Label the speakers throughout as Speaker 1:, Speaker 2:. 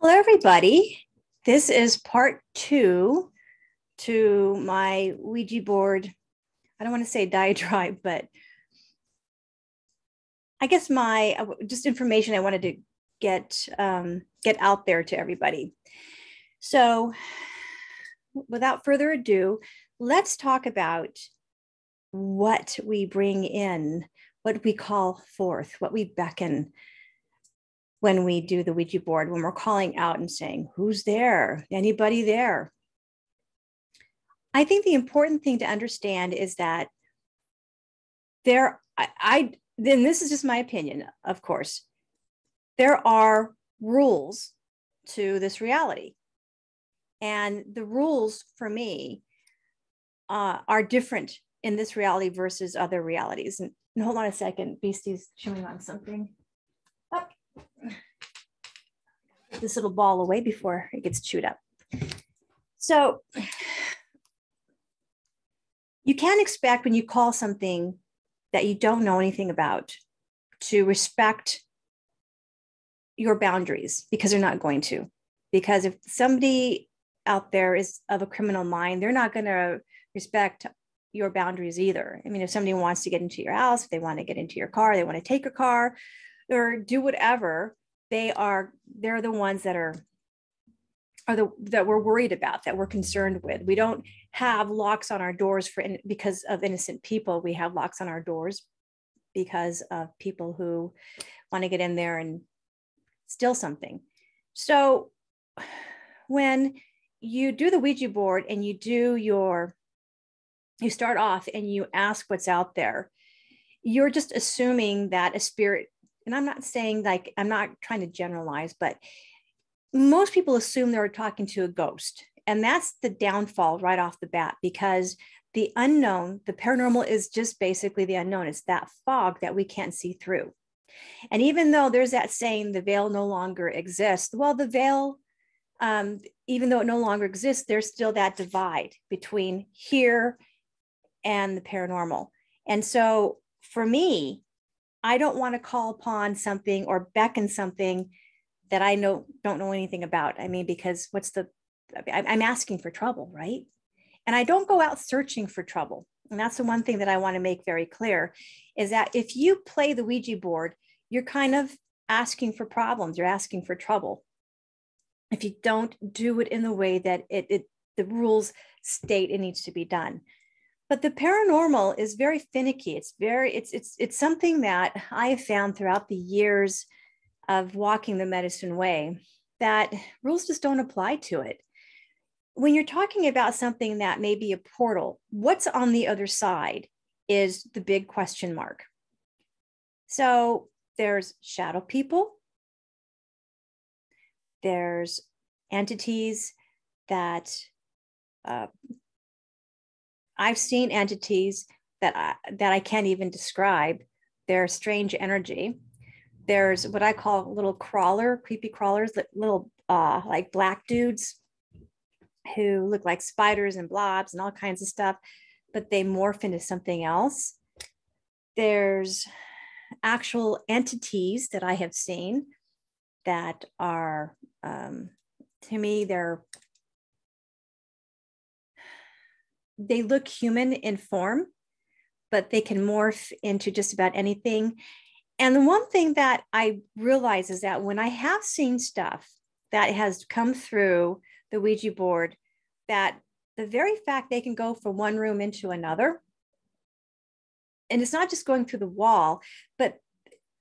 Speaker 1: Hello, everybody. This is part two to my Ouija board. I don't want to say diatribe, but I guess my just information I wanted to get out there to everybody. So, without further ado, let's talk about what we bring in, what we call forth, what we beckon when we do the Ouija board, when we're calling out and saying, who's there? Anybody there? I think the important thing to understand is that then this is just my opinion, of course, there are rules to this reality. And the rules for me are different in this reality versus other realities. And hold on a second, Beastie's chewing on something. Oh. Get this little ball away before it gets chewed up. So you can't expect when you call something that you don't know anything about to respect your boundaries, because they're not going to. Because if somebody out there is of a criminal mind, they're not going to respect your boundaries either. I mean, if somebody wants to get into your house, if they want to get into your car, they want to take your car or do whatever, they're the ones that that we're worried about, that we're concerned with. We don't have locks on our doors because of innocent people. We have locks on our doors because of people who want to get in there and steal something. So when you do the Ouija board and you start off and you ask what's out there, you're just assuming that a spirit, and I'm not saying, like, I'm not trying to generalize, but most people assume they're talking to a ghost. And that's the downfall right off the bat, because the unknown, the paranormal, is just basically the unknown. It's that fog that we can't see through. And even though there's that saying, the veil no longer exists, well, the veil, even though it no longer exists, there's still that divide between here and the paranormal. And so for me, I don't want to call upon something or beckon something that I don't know anything about. I mean, because I'm asking for trouble, right? And I don't go out searching for trouble. And that's the one thing that I want to make very clear, is that if you play the Ouija board, you're kind of asking for problems. You're asking for trouble if you don't do it in the way that the rules state it needs to be done. But the paranormal is very finicky. It's something that I have found throughout the years of walking the medicine way, that rules just don't apply to it. When you're talking about something that may be a portal, what's on the other side is the big question mark. So there's shadow people. There's entities that I've seen entities that I can't even describe. They're strange energy. There's what I call little creepy crawlers, little like black dudes who look like spiders and blobs and all kinds of stuff, but they morph into something else. There's actual entities that I have seen that are, to me, they look human in form, but they can morph into just about anything. And the one thing that I realize is that when I have seen stuff that has come through the Ouija board, that the very fact they can go from one room into another, and it's not just going through the wall, but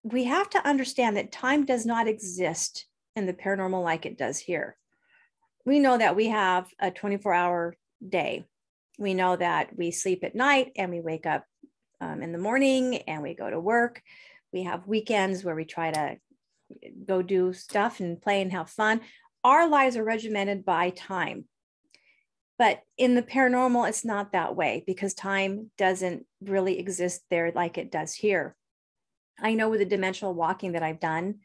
Speaker 1: we have to understand that time does not exist in the paranormal like it does here. We know that we have a 24-hour day. We know that we sleep at night and we wake up in the morning and we go to work. We have weekends where we try to go do stuff and play and have fun. Our lives are regimented by time. But in the paranormal, it's not that way, because time doesn't really exist there like it does here. I know with the dimensional walking that I've done,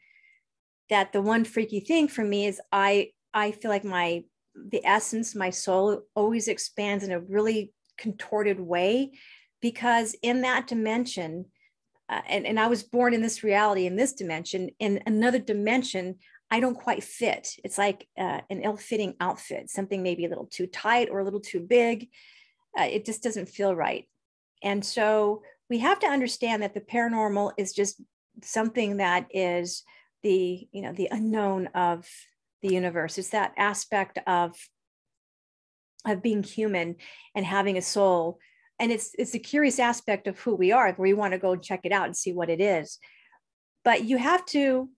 Speaker 1: that the one freaky thing for me is I feel like the essence, my soul always expands in a really contorted way, because in that dimension, and I was born in this reality, in this dimension, in another dimension, I don't quite fit. It's like an ill-fitting outfit, something maybe a little too tight or a little too big. It just doesn't feel right. And so we have to understand that the paranormal is just something that is the unknown of the universe. It's that aspect of being human and having a soul. And it's a curious aspect of who we are, where you want to go and check it out and see what it is. But you have to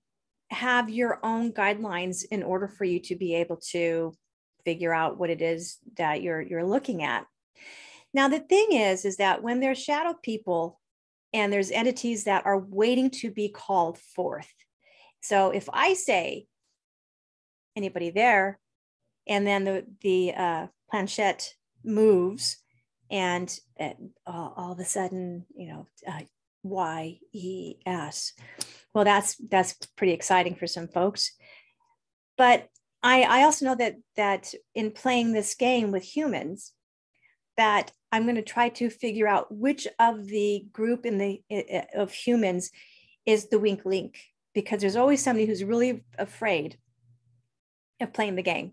Speaker 1: have your own guidelines in order for you to be able to figure out what it is that you're looking at. Now, the thing is that when there's shadow people and there's entities that are waiting to be called forth. So if I say, anybody there, and then the planchette moves, and all of a sudden, YES. Well, that's pretty exciting for some folks. But I also know that in playing this game with humans, that I'm going to try to figure out which of the group of humans is the weak link, because there's always somebody who's really afraid of playing the game.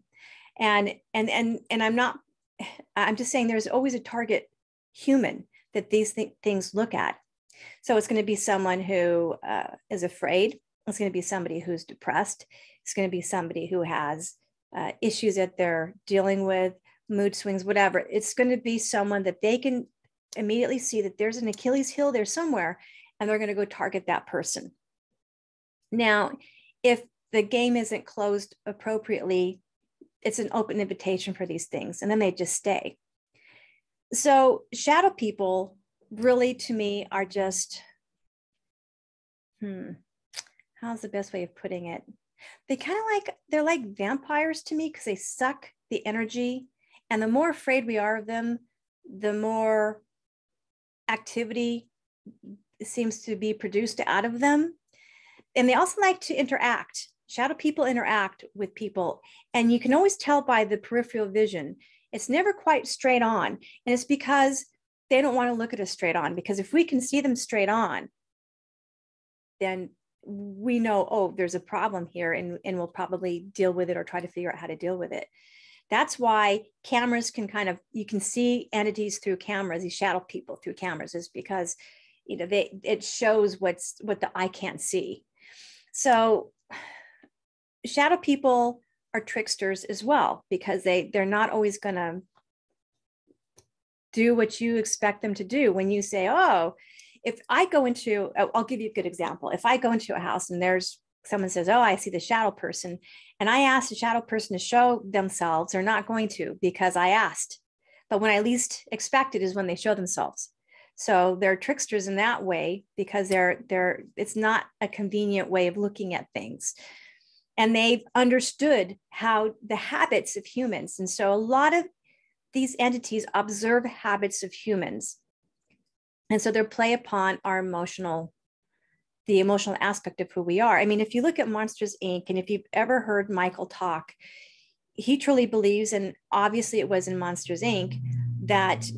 Speaker 1: And I'm just saying there's always a target human that these things look at. So it's going to be someone who is afraid. It's going to be somebody who's depressed. It's going to be somebody who has issues that they're dealing with, mood swings, whatever. It's going to be someone that they can immediately see that there's an Achilles heel there somewhere, and they're going to go target that person. Now, if the game isn't closed appropriately, it's an open invitation for these things, and then they just stay. So shadow people really, to me, are just, how's the best way of putting it? They're like vampires to me, because they suck the energy. And the more afraid we are of them, the more activity seems to be produced out of them. And they also like to interact. Shadow people interact with people. And you can always tell by the peripheral vision. It's never quite straight on. And it's because they don't want to look at us straight on. Because if we can see them straight on, then we know, oh, there's a problem here, and we'll probably deal with it or try to figure out how to deal with it. That's why cameras can you can see entities through cameras, these shadow people through cameras, is because, it shows what the eye can't see. So shadow people are tricksters as well, because they're not always going to do what you expect them to do. When you say, oh, if I go into, I'll give you a good example. If I go into a house and someone says, oh, I see the shadow person, and I ask the shadow person to show themselves, they're not going to, because I asked. But when I least expect it is when they show themselves. So they're tricksters in that way, because it's not a convenient way of looking at things. And they've understood how the habits of humans. And so a lot of these entities observe habits of humans. And so they play upon the emotional aspect of who we are. I mean, if you look at Monsters, Inc., and if you've ever heard Michael talk, he truly believes, and obviously it was in Monsters, Inc., that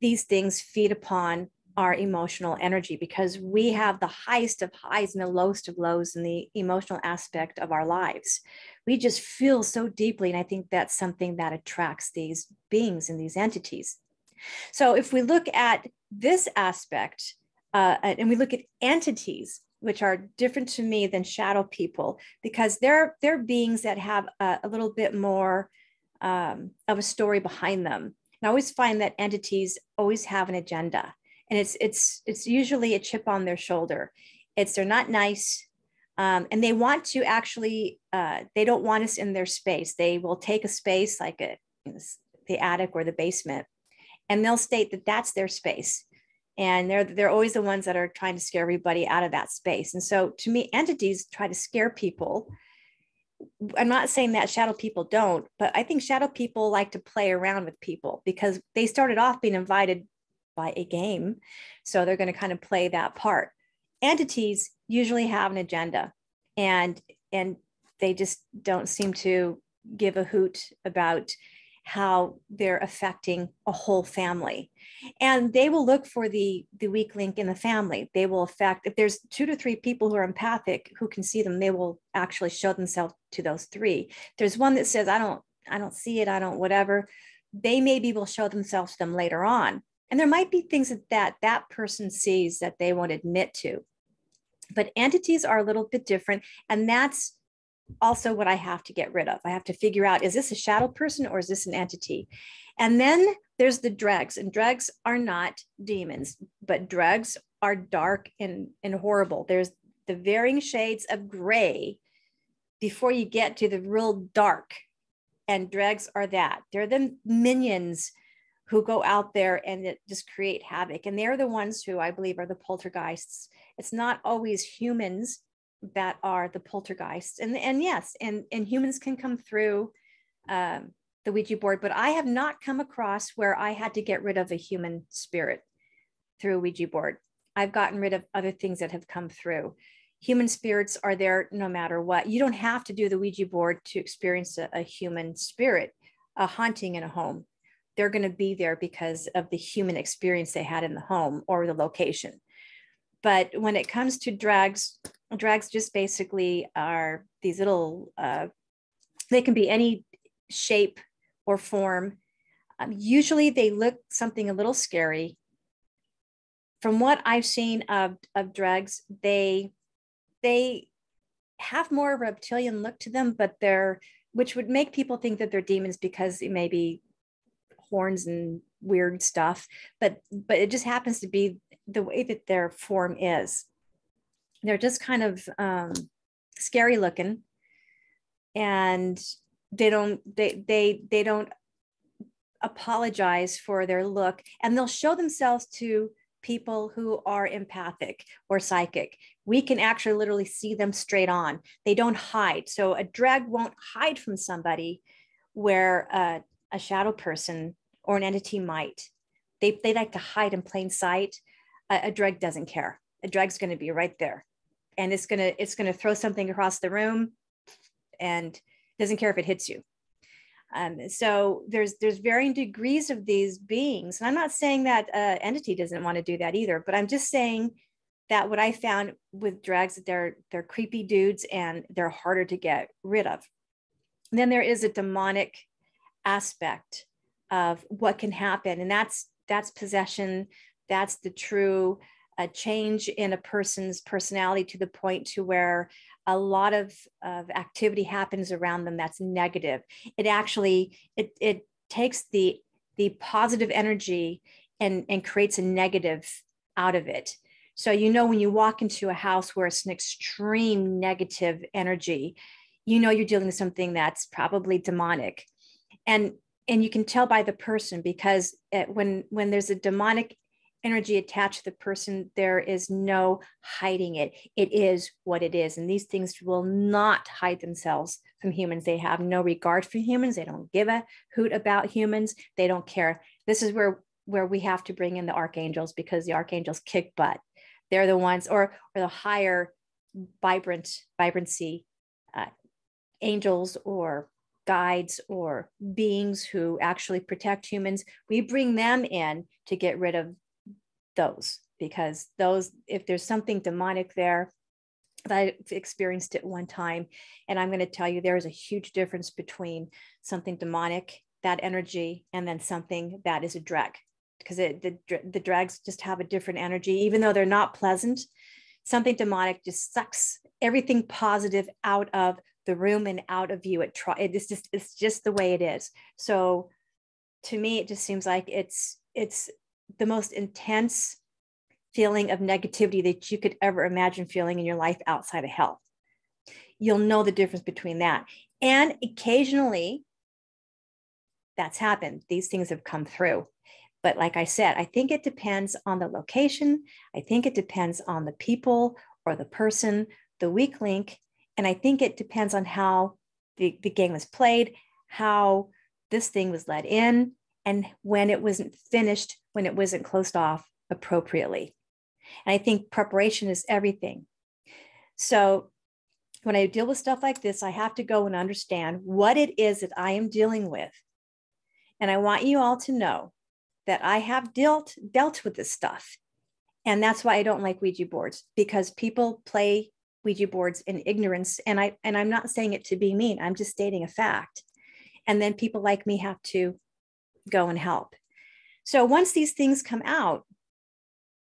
Speaker 1: these things feed upon our emotional energy, because we have the highest of highs and the lowest of lows in the emotional aspect of our lives. We just feel so deeply. And I think that's something that attracts these beings and these entities. So if we look at this aspect, and we look at entities, which are different to me than shadow people, because they're beings that have a little bit more of a story behind them. And I always find that entities always have an agenda, and it's usually a chip on their shoulder. They're not nice, and they want to actually. They don't want us in their space. They will take a space like the attic or the basement, and they'll state that that's their space. And they're always the ones that are trying to scare everybody out of that space. And so to me, entities try to scare people. I'm not saying that shadow people don't, but I think shadow people like to play around with people, because they started off being invited by a game. So they're going to kind of play that part. Entities usually have an agenda, and they just don't seem to give a hoot about how they're affecting a whole family. And they will look for the weak link in the family. They will affect, if there's 2 to 3 people who are empathic who can see them, they will actually show themselves to those 3. There's one that says, I don't see it, I don't whatever. They maybe will show themselves to them later on. And there might be things that person sees that they won't admit to. But entities are a little bit different. And that's also what I have to get rid of. I have to figure out, is this a shadow person or is this an entity? And then there's the dregs, and dregs are not demons, but dregs are dark and horrible. There's the varying shades of gray before you get to the real dark. And dregs are that. They're the minions who go out there and just create havoc. And they're the ones who I believe are the poltergeists. It's not always humans that are the poltergeists. And yes, and humans can come through the Ouija board, but I have not come across where I had to get rid of a human spirit through a Ouija board. I've gotten rid of other things that have come through. Human spirits are there no matter what. You don't have to do the Ouija board to experience a human spirit, a haunting in a home. They're going to be there because of the human experience they had in the home or the location. But when it comes to drags just basically are these little, they can be any shape or form. Usually they look something a little scary. From what I've seen of drags, they have more of a reptilian look to them, but which would make people think that they're demons because it may be horns and weird stuff, but it just happens to be the way that their form is. They're just kind of scary looking, and they don't apologize for their look, and they'll show themselves to people who are empathic or psychic. We can actually literally see them straight on. They don't hide. So a drag won't hide from somebody where a shadow person or an entity might. They like to hide in plain sight. A drag doesn't care. A drag's going to be right there, and it's going to throw something across the room, and doesn't care if it hits you. So there's varying degrees of these beings, and I'm not saying that entity doesn't want to do that either, but I'm just saying that what I found with drags, that they're creepy dudes and they're harder to get rid of. And then there is a demonic aspect of what can happen, and that's possession. That's the true change in a person's personality to the point to where a lot of activity happens around them that's negative. It actually, it takes the positive energy and creates a negative out of it. So, when you walk into a house where it's an extreme negative energy, you're dealing with something that's probably demonic. And you can tell by the person, because when there's a demonic energy attached to the person, there is no hiding it. It is what it is. And these things will not hide themselves from humans. They have no regard for humans. They don't give a hoot about humans. They don't care. This is where we have to bring in the archangels, because the archangels kick butt. They're the ones, or the higher vibrancy angels or guides or beings who actually protect humans. We bring them in to get rid of those, because if there's something demonic there, I've experienced it one time, and I'm going to tell you, there is a huge difference between something demonic, that energy, and then something that is a drag, because the drags just have a different energy, even though they're not pleasant. Something demonic just sucks everything positive out of the room and out of you. It's just the way it is. So to me, it just seems like it's the most intense feeling of negativity that you could ever imagine feeling in your life outside of hell. You'll know the difference between that. And occasionally that's happened. These things have come through. But like I said, I think it depends on the location. I think it depends on the people or the person, the weak link. And I think it depends on how the game was played, how this thing was let in, and when it wasn't finished, when it wasn't closed off appropriately. And I think preparation is everything. So when I deal with stuff like this, I have to go and understand what it is that I am dealing with. And I want you all to know that I have dealt with this stuff. And that's why I don't like Ouija boards, because people play Ouija boards in ignorance. And I'm not saying it to be mean. I'm just stating a fact. And then people like me have to go and help. So once these things come out,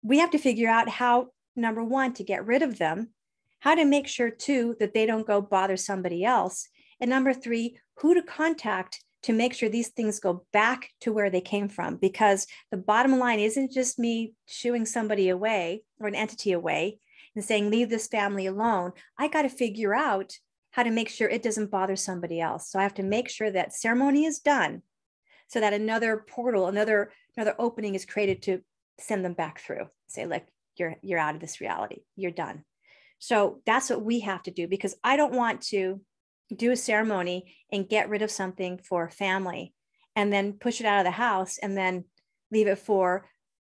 Speaker 1: we have to figure out how, number one, to get rid of them, how to make sure, two, that they don't go bother somebody else. And number three, who to contact to make sure these things go back to where they came from. Because the bottom line isn't just me shooing somebody away or an entity away and saying, leave this family alone. I got to figure out how to make sure it doesn't bother somebody else. So I have to make sure that ceremony is done so that another portal, another opening is created to send them back through. Say, like, you're out of this reality. You're done. So that's what we have to do, because I don't want to do a ceremony and get rid of something for family and then push it out of the house and then leave it for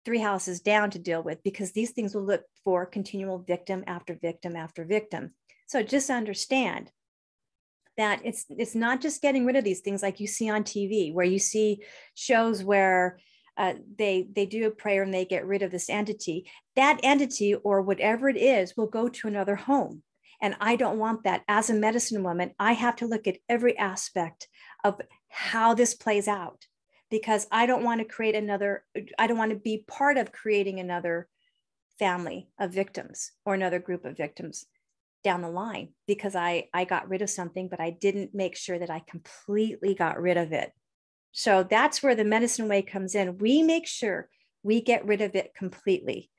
Speaker 1: 3 houses down to deal with, because these things will look for continual victim after victim after victim. So just understand that it's not just getting rid of these things like you see on TV, where you see shows where they do a prayer and they get rid of this entity. That entity or whatever it is will go to another home. And I don't want that. As a medicine woman, I have to look at every aspect of how this plays out, because I don't want to be part of creating another family of victims or another group of victims down the line, because I got rid of something, but I didn't make sure that I completely got rid of it. So that's where the medicine way comes in. We make sure we get rid of it completely.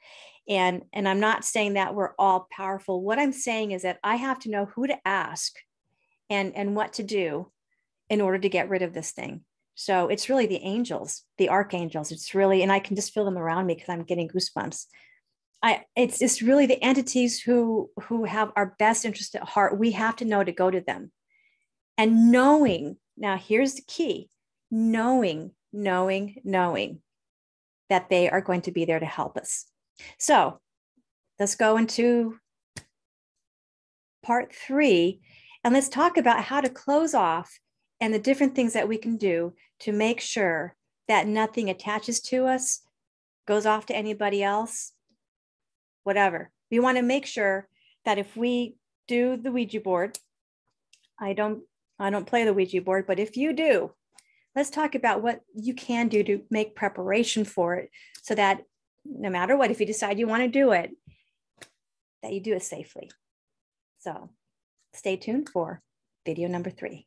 Speaker 1: And I'm not saying that we're all powerful. What I'm saying is that I have to know who to ask and what to do in order to get rid of this thing. So it's really the angels, the archangels. It's really, and I can just feel them around me because I'm getting goosebumps. It's really the entities who have our best interest at heart. We have to know to go to them. And knowing, now here's the key, knowing that they are going to be there to help us. So let's go into part 3, and let's talk about how to close off and the different things that we can do to make sure that nothing attaches to us, goes off to anybody else, whatever. We want to make sure that if we do the Ouija board, I don't play the Ouija board, but if you do, let's talk about what you can do to make preparation for it, so that no matter what, if you decide you want to do it, that you do it safely. So stay tuned for video number 3.